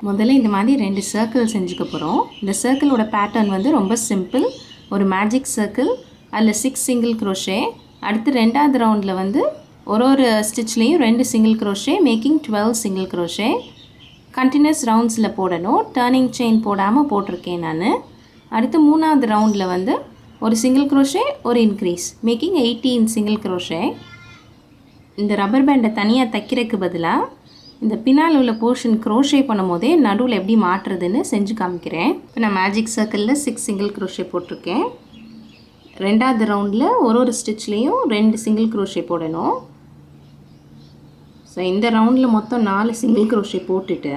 முதல்ல இந்த மாதிரி 2 சர்க்கிள் செஞ்சுக்க போகிறோம். இந்த சர்க்கிளோட பேட்டர்ன் வந்து ரொம்ப சிம்பிள். ஒரு மேஜிக் சர்க்கிள், அதில் 6 சிங்கிள் க்ரோஷே. அடுத்து 2வது ரவுண்டில் வந்து ஒரு ஸ்டிச்லேயும் 2 single crochet, making 12 single crochet. Continuous ரவுண்ட்ஸில் போடணும், டர்னிங் செயின் போடாமல் போட்டிருக்கேன் நான். அடுத்து 3வது ரவுண்டில் வந்து ஒரு சிங்கிள் க்ரோஷே, ஒரு இன்க்ரீஸ், மேக்கிங் 18 சிங்கிள் க்ரோஷே. இந்த ரப்பர் பேண்டை தனியாக தைக்கிறதுக்கு பதிலாக இந்த பின்னால் உள்ள போர்ஷன் க்ரோஷே பண்ணும் போதே நடுவில் எப்படி மாட்டுறதுன்னு செஞ்சு காமிக்கிறேன். இப்போ நான் மேஜிக் சர்க்கிளில் 6 சிங்கிள் க்ரோஷே போட்டிருக்கேன். 2வது ரவுண்டில் ஒரு ஸ்டிச்லேயும் 2 சிங்கிள் க்ரோஷே போடணும். ஸோ இந்த ரவுண்டில் மொத்தம் 4 சிங்கிள் க்ரோஷே போட்டுட்டு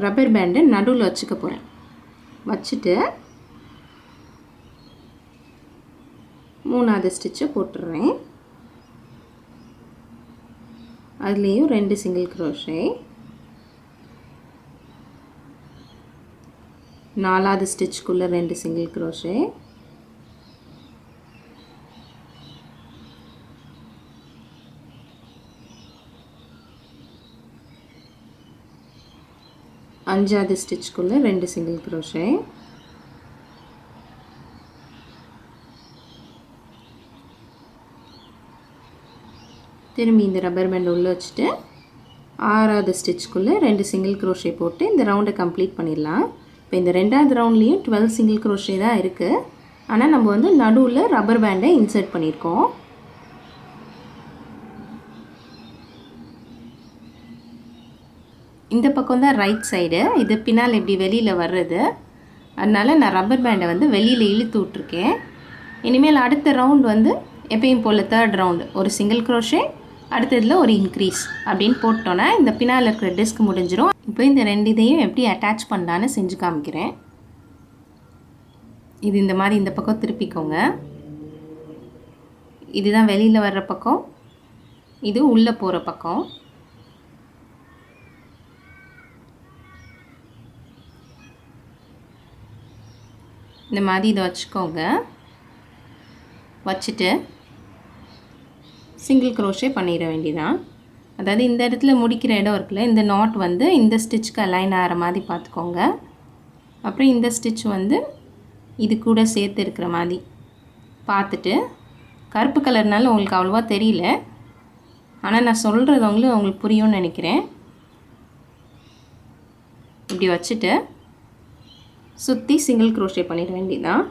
ரப்பர் பேண்டை நடுவில் வச்சுக்க போகிறேன். வச்சுட்டு 3வது ஸ்டிச்சை போட்டுடுறேன். அதுலேயும் 2 சிங்கிள் க்ரோஷே. 4வது ஸ்டிச்சுக்குள்ளே 2 சிங்கிள் க்ரோஷே. அஞ்சாவது ஸ்டிச்சுக்குள்ளே 2 சிங்கிள் க்ரோஷே. திரும்பி இந்த ரப்பர் பேண்ட் உள்ளே வச்சுட்டு 6வது ஸ்டிச்சுக்குள்ளே 2 சிங்கிள் க்ரோஷே போட்டு இந்த ரவுண்டை கம்ப்ளீட் பண்ணிடலாம். இப்போ இந்த 2வது ரவுண்ட்லேயும் 12 சிங்கிள் க்ரோஷே தான் இருக்குது. ஆனால் நம்ம வந்து நடுவில் ரப்பர் பேண்டை இன்சர்ட் பண்ணியிருக்கோம். இந்த பக்கம் தான் ரைட் சைடு, இது பின்னால் இப்படி வெளியில் வர்றது. அதனால் நான் ரப்பர் பேண்டை வந்து வெளியில் இழுத்து விட்ருக்கேன். இனிமேல் அடுத்த ரவுண்ட் வந்து எப்பயும் போல் 3rd ரவுண்டு ஒரு சிங்கிள் க்ரோஷே, அடுத்ததில் ஒரு இன்க்ரீஸ் அப்படின்னு போட்டோன்னா இந்த பின்னால் இருக்கிற டிஸ்க் முடிஞ்சிடும். இப்போ இந்த 2 இதையும் எப்படி அட்டாச் பண்ணலான்னு செஞ்சு காமிக்கிறேன். இது இந்த மாதிரி இந்த பக்கம் திருப்பிக்கோங்க. இதுதான் வெளியில் வர்ற பக்கம், இது உள்ளே போகிற பக்கம். இந்த மாதிரி இதை வச்சுக்கோங்க. வச்சுட்டு சிங்கிள் க்ரோஷே பண்ணிட வேண்டியதான். அதாவது இந்த இடத்துல முடிக்கிற இடம் இருக்குல்ல, இந்த நாட் வந்து இந்த ஸ்டிச்சுக்கு அலைன் ஆகிற மாதிரி பார்த்துக்கோங்க. அப்புறம் இந்த ஸ்டிச் வந்து இது கூட சேர்த்து இருக்கிற மாதிரி பார்த்துட்டு, கருப்பு கலர்னால உங்களுக்கு அவ்வளோவா தெரியல, ஆனால் நான் சொல்கிறது உங்களுக்கு புரியும்னு நினைக்கிறேன். இப்படி வச்சுட்டு சுற்றி சிங்கிள் க்ரோஷே பண்ணிட வேண்டியதான்.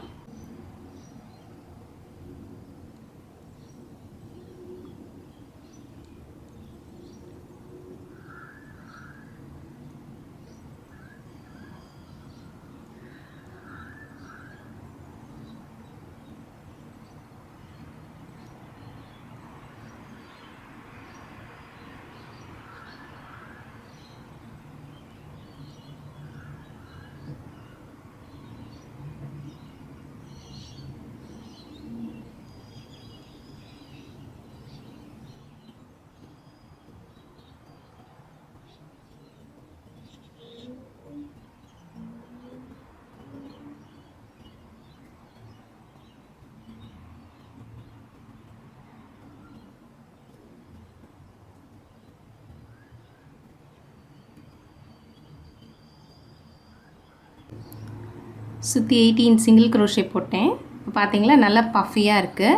சுற்றி 18 சிங்கிள் க்ரோஷே போட்டேன். பார்த்தீங்களா, நல்லா பஃபியாக இருக்குது.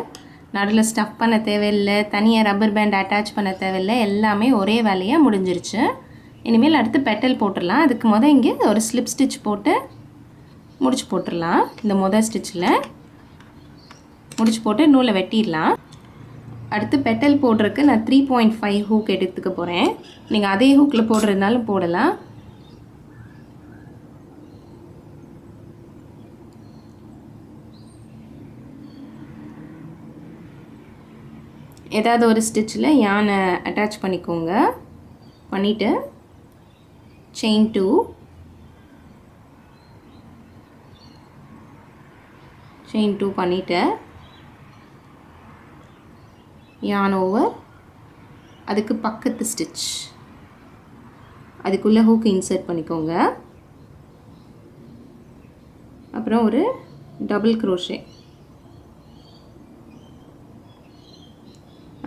நடுவில் ஸ்டஃப் பண்ண தேவையில்லை, தனியாக ரப்பர் பேண்ட் அட்டாச் பண்ண தேவையில்லை, எல்லாமே ஒரே வேலையாக முடிஞ்சிருச்சு. இனிமேல் அடுத்து பெட்டல் போட்டுடலாம். அதுக்கு இங்கே ஒரு ஸ்லிப் ஸ்டிச் போட்டு முடிச்சு போட்டுடலாம். இந்த ஸ்டிச்சில் முடிச்சு போட்டு நூலை வெட்டிடலாம். அடுத்து பெட்டல் போடுறதுக்கு நான் 3.5 ஹூக் எடுத்துக்க போகிறேன். நீங்கள் அதே ஹூக்கில் போடுறதுனாலும் போடலாம். ஏதாவது ஒரு ஸ்டிச்சில் யானை அட்டாச் பண்ணிக்கோங்க. பண்ணிவிட்டு செயின் 2 பண்ணிவிட்டு yarn over, அதுக்கு பக்கத்து ஸ்டிச், அதுக்குள்ளே ஹூக் இன்சர்ட் பண்ணிக்கோங்க. அப்புறம் ஒரு டபுள் க்ரோஷே,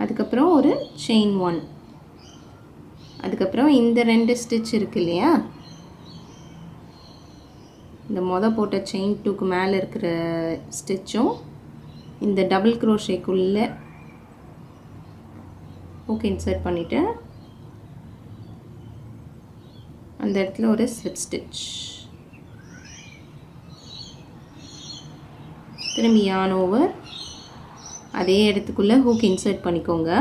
அதுக்கப்புறம் ஒரு செயின் 1, அதுக்கப்புறம் இந்த 2 ஸ்டிச் இருக்கு இல்லையா, இந்த போட்ட செயின் 2க்கு மேலே இருக்கிற ஸ்டிச்சும் இந்த டபுள் க்ரோஷேக்குள்ளே ஹூக் இன்சர்ட் பண்ணிவிட்டு அந்த இடத்துல ஒரு ஸ்லிப் ஸ்டிச், திரும்பி yarn ஓவர், அதே இடத்துக்குள்ளே ஹூக் இன்சர்ட் பண்ணிக்கோங்க,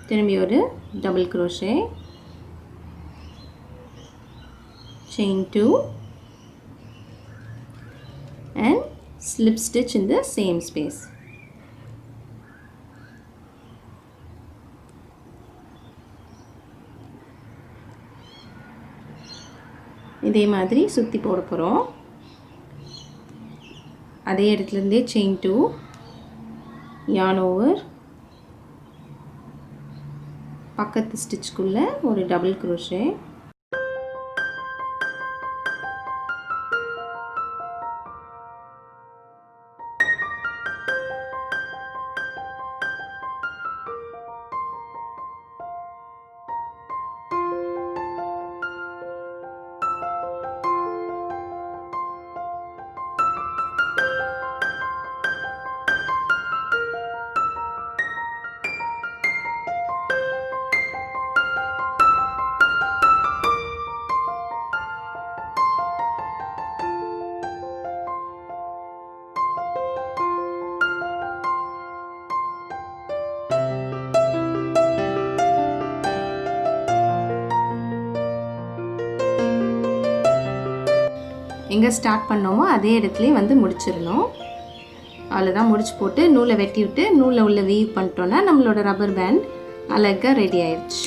திரும்பி ஒரு double crochet, chain 2 and slip stitch in the same space. இதே மாதிரி சுற்றி போட போகிறோம். அதே இடத்துலேருந்தே செயின் 2, yarn ஓவர், பக்கத்து ஸ்டிச்சுக்குள்ளே ஒரு டபுள் க்ரோஷே, எங்கே ஸ்டார்ட் பண்ணோமோ அதே இடத்துலையே வந்து முடிச்சிடணும். அவ்வளோதான், முடிச்சு போட்டு நூலை வெட்டி விட்டு நூலை உள்ள வீவ் பண்ணிட்டோன்னா நம்மளோட ரப்பர் பேண்ட் அழகாக ரெடி ஆயிடுச்சு.